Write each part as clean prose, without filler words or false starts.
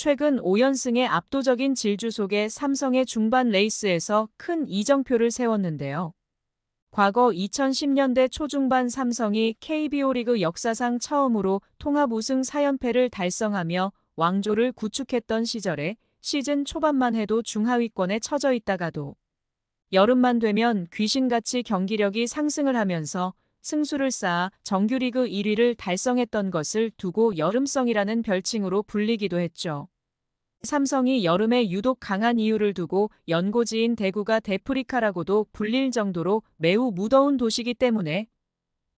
최근 5연승의 압도적인 질주 속에 삼성의 중반 레이스에서 큰 이정표를 세웠는데요. 과거 2010년대 초중반 삼성이 KBO 리그 역사상 처음으로 통합 우승 4연패를 달성하며 왕조를 구축했던 시절에 시즌 초반만 해도 중하위권에 처져 있다가도 여름만 되면 귀신같이 경기력이 상승을 하면서 승수를 쌓아 정규리그 1위를 달성했던 것을 두고 여름성이라는 별칭으로 불리기도 했죠. 삼성이 여름에 유독 강한 이유를 두고 연고지인 대구가 데프리카라고도 불릴 정도로 매우 무더운 도시이기 때문에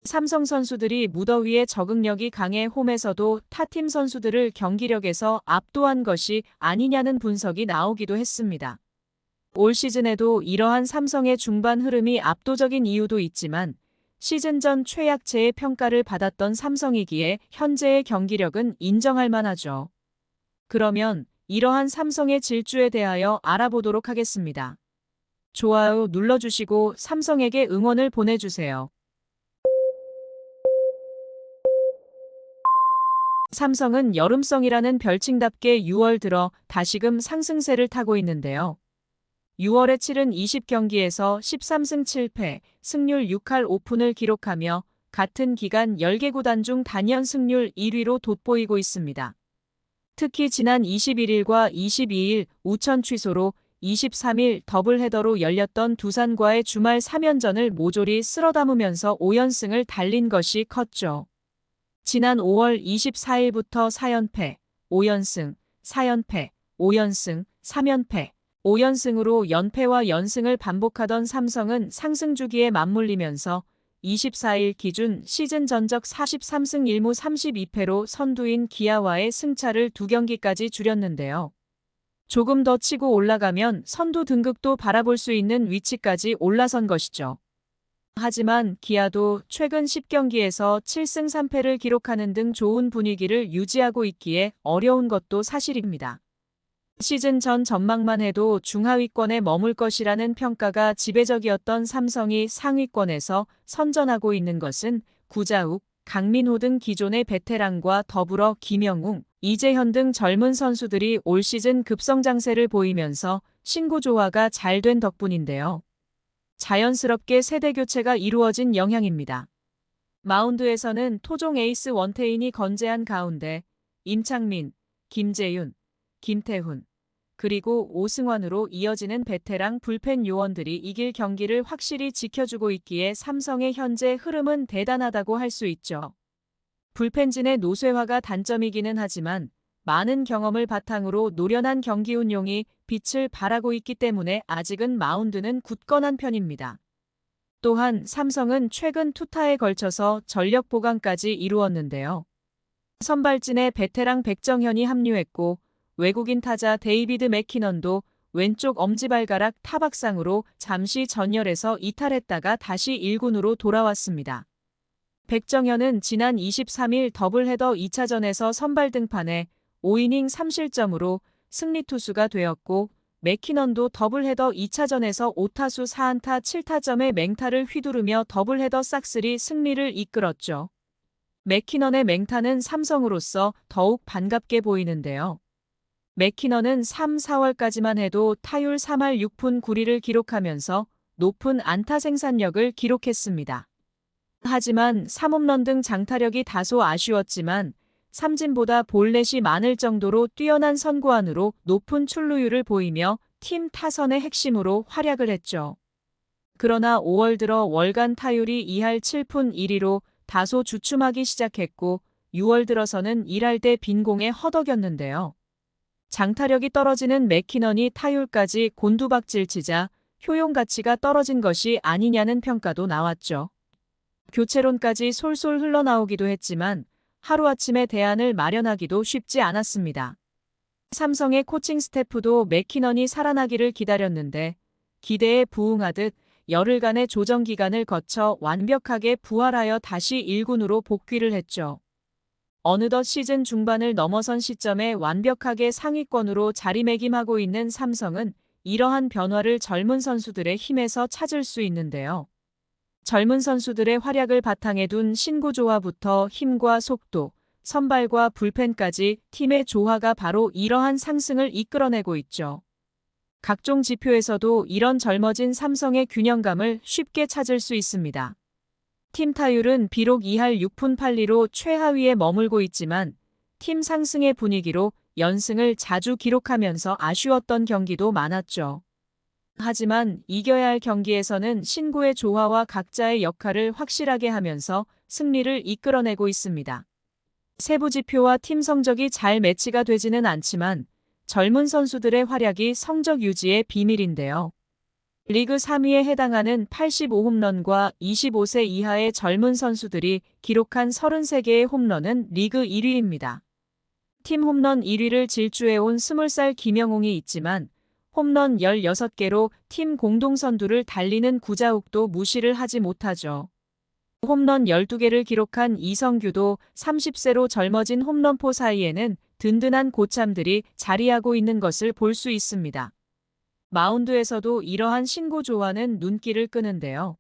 삼성 선수들이 무더위에 적응력이 강해 홈에서도 타팀 선수들을 경기력에서 압도한 것이 아니냐는 분석이 나오기도 했습니다. 올 시즌에도 이러한 삼성의 중반 흐름이 압도적인 이유도 있지만 시즌 전 최약체의 평가를 받았던 삼성이기에 현재의 경기력은 인정할 만하죠. 그러면 이러한 삼성의 질주에 대하여 알아보도록 하겠습니다. 좋아요 눌러주시고 삼성에게 응원을 보내주세요. 삼성은 여름성이라는 별칭답게 6월 들어 다시금 상승세를 타고 있는데요. 6월에 치른 20경기에서 13승 7패, 승률 6할 5푼을 기록하며 같은 기간 10개 구단 중 단연 승률 1위로 돋보이고 있습니다. 특히 지난 21일과 22일 우천 취소로 23일 더블헤더로 열렸던 두산과의 주말 3연전을 모조리 쓸어담으면서 5연승을 달린 것이 컸죠. 지난 5월 24일부터 4연패, 5연승, 4연패, 5연승, 3연패, 5연승으로 연패와 연승을 반복하던 삼성은 상승 주기에 맞물리면서 24일 기준 시즌 전적 43승 1무 32패로 선두인 기아와의 승차를 2경기까지 줄였는데요. 조금 더 치고 올라가면 선두 등극도 바라볼 수 있는 위치까지 올라선 것이죠. 하지만 기아도 최근 10경기에서 7승 3패를 기록하는 등 좋은 분위기를 유지하고 있기에 어려운 것도 사실입니다. 시즌 전 전망만 해도 중하위권에 머물 것이라는 평가가 지배적이었던 삼성이 상위권에서 선전하고 있는 것은 구자욱, 강민호 등 기존의 베테랑과 더불어 김영웅, 이재현 등 젊은 선수들이 올 시즌 급성장세를 보이면서 신구 조화가 잘 된 덕분인데요. 자연스럽게 세대 교체가 이루어진 영향입니다. 마운드에서는 토종 에이스 원태인이 건재한 가운데 임창민, 김재윤, 김태훈, 그리고 오승환으로 이어지는 베테랑 불펜 요원들이 이길 경기를 확실히 지켜주고 있기에 삼성의 현재 흐름은 대단하다고 할 수 있죠. 불펜진의 노쇠화가 단점이기는 하지만 많은 경험을 바탕으로 노련한 경기 운용이 빛을 발하고 있기 때문에 아직은 마운드는 굳건한 편입니다. 또한 삼성은 최근 투타에 걸쳐서 전력 보강까지 이루었는데요. 선발진에 베테랑 백정현이 합류했고 외국인 타자 데이비드 맥키넌도 왼쪽 엄지발가락 타박상으로 잠시 전열에서 이탈했다가 다시 1군으로 돌아왔습니다. 백정현은 지난 23일 더블헤더 2차전에서 선발 등판해 5이닝 3실점으로 승리 투수가 되었고 맥키넌도 더블헤더 2차전에서 5타수 4안타 7타점의 맹타를 휘두르며 더블헤더 싹쓸이 승리를 이끌었죠. 맥키넌의 맹타는 삼성으로서 더욱 반갑게 보이는데요. 맥키넌은 3, 4월까지만 해도 타율 3할 6푼 9리를 기록하면서 높은 안타 생산력을 기록했습니다. 하지만 3홈런 등 장타력이 다소 아쉬웠지만 삼진보다 볼넷이 많을 정도로 뛰어난 선구안으로 높은 출루율을 보이며 팀 타선의 핵심으로 활약을 했죠. 그러나 5월 들어 월간 타율이 2할 7푼 1리로 다소 주춤하기 시작했고 6월 들어서는 1할 대 빈공에 허덕였는데요. 장타력이 떨어지는 맥키넌이 타율까지 곤두박질치자 효용 가치가 떨어진 것이 아니냐는 평가도 나왔죠. 교체론까지 솔솔 흘러나오기도 했지만 하루아침에 대안을 마련하기도 쉽지 않았습니다. 삼성의 코칭 스태프도 맥키넌이 살아나기를 기다렸는데 기대에 부응하듯 열흘간의 조정 기간을 거쳐 완벽하게 부활하여 다시 1군으로 복귀를 했죠. 어느덧 시즌 중반을 넘어선 시점에 완벽하게 상위권으로 자리매김하고 있는 삼성은 이러한 변화를 젊은 선수들의 힘에서 찾을 수 있는데요. 젊은 선수들의 활약을 바탕에 둔 신구 조화부터 힘과 속도, 선발과 불펜까지 팀의 조화가 바로 이러한 상승을 이끌어내고 있죠. 각종 지표에서도 이런 젊어진 삼성의 균형감을 쉽게 찾을 수 있습니다. 팀 타율은 비록 2할 6푼 8리로 최하위에 머물고 있지만 팀 상승의 분위기로 연승을 자주 기록하면서 아쉬웠던 경기도 많았죠. 하지만 이겨야 할 경기에서는 신구의 조화와 각자의 역할을 확실하게 하면서 승리를 이끌어내고 있습니다. 세부 지표와 팀 성적이 잘 매치가 되지는 않지만 젊은 선수들의 활약이 성적 유지의 비밀인데요. 리그 3위에 해당하는 85홈런과 25세 이하의 젊은 선수들이 기록한 33개의 홈런은 리그 1위입니다. 팀 홈런 1위를 질주해온 20살 김영웅이 있지만 홈런 16개로 팀 공동선두를 달리는 구자욱도 무시를 하지 못하죠. 홈런 12개를 기록한 이성규도 30세로 젊어진 홈런포 사이에는 든든한 고참들이 자리하고 있는 것을 볼 수 있습니다. 마운드에서도 이러한 신구 조화는 눈길을 끄는데요.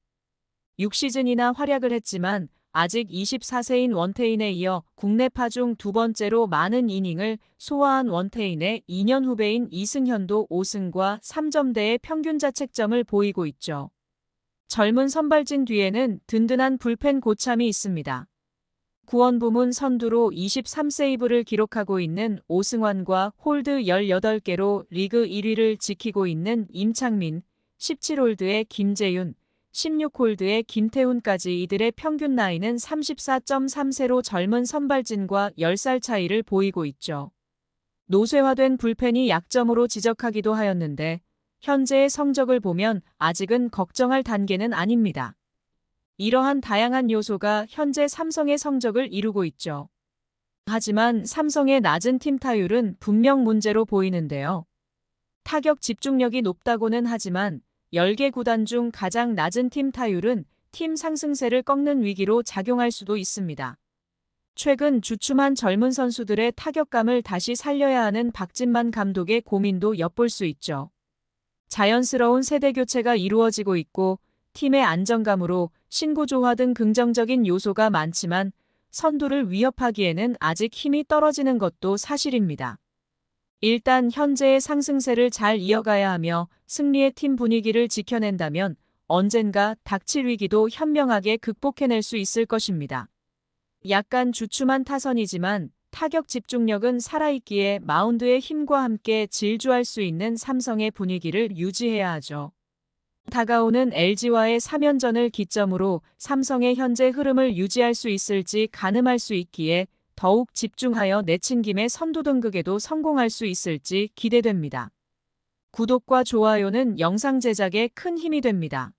6시즌이나 활약을 했지만 아직 24세인 원태인에 이어 국내파 중 두 번째로 많은 이닝을 소화한 원태인의 2년 후배인 이승현도 5승과 3점대의 평균 자책점을 보이고 있죠. 젊은 선발진 뒤에는 든든한 불펜 고참이 있습니다. 구원 부문 선두로 23세이브를 기록하고 있는 오승환과 홀드 18개로 리그 1위를 지키고 있는 임창민, 17홀드의 김재윤, 16홀드의 김태훈까지 이들의 평균 나이는 34.3세로 젊은 선발진과 10살 차이를 보이고 있죠. 노쇠화된 불펜이 약점으로 지적하기도 하였는데 현재의 성적을 보면 아직은 걱정할 단계는 아닙니다. 이러한 다양한 요소가 현재 삼성의 성적을 이루고 있죠. 하지만 삼성의 낮은 팀 타율은 분명 문제로 보이는데요. 타격 집중력이 높다고는 하지만 10개 구단 중 가장 낮은 팀 타율은 팀 상승세를 꺾는 위기로 작용할 수도 있습니다. 최근 주춤한 젊은 선수들의 타격감을 다시 살려야 하는 박진만 감독의 고민도 엿볼 수 있죠. 자연스러운 세대 교체가 이루어지고 있고 팀의 안정감으로 신구 조화 등 긍정적인 요소가 많지만 선두를 위협하기에는 아직 힘이 떨어지는 것도 사실입니다. 일단 현재의 상승세를 잘 이어가야 하며 승리의 팀 분위기를 지켜낸다면 언젠가 닥칠 위기도 현명하게 극복해낼 수 있을 것입니다. 약간 주춤한 타선이지만 타격 집중력은 살아있기에 마운드의 힘과 함께 질주할 수 있는 삼성의 분위기를 유지해야 하죠. 다가오는 LG와의 3연전을 기점으로 삼성의 현재 흐름을 유지할 수 있을지 가늠할 수 있기에 더욱 집중하여 내친 김에 선두 등극에도 성공할 수 있을지 기대됩니다. 구독과 좋아요는 영상 제작에 큰 힘이 됩니다.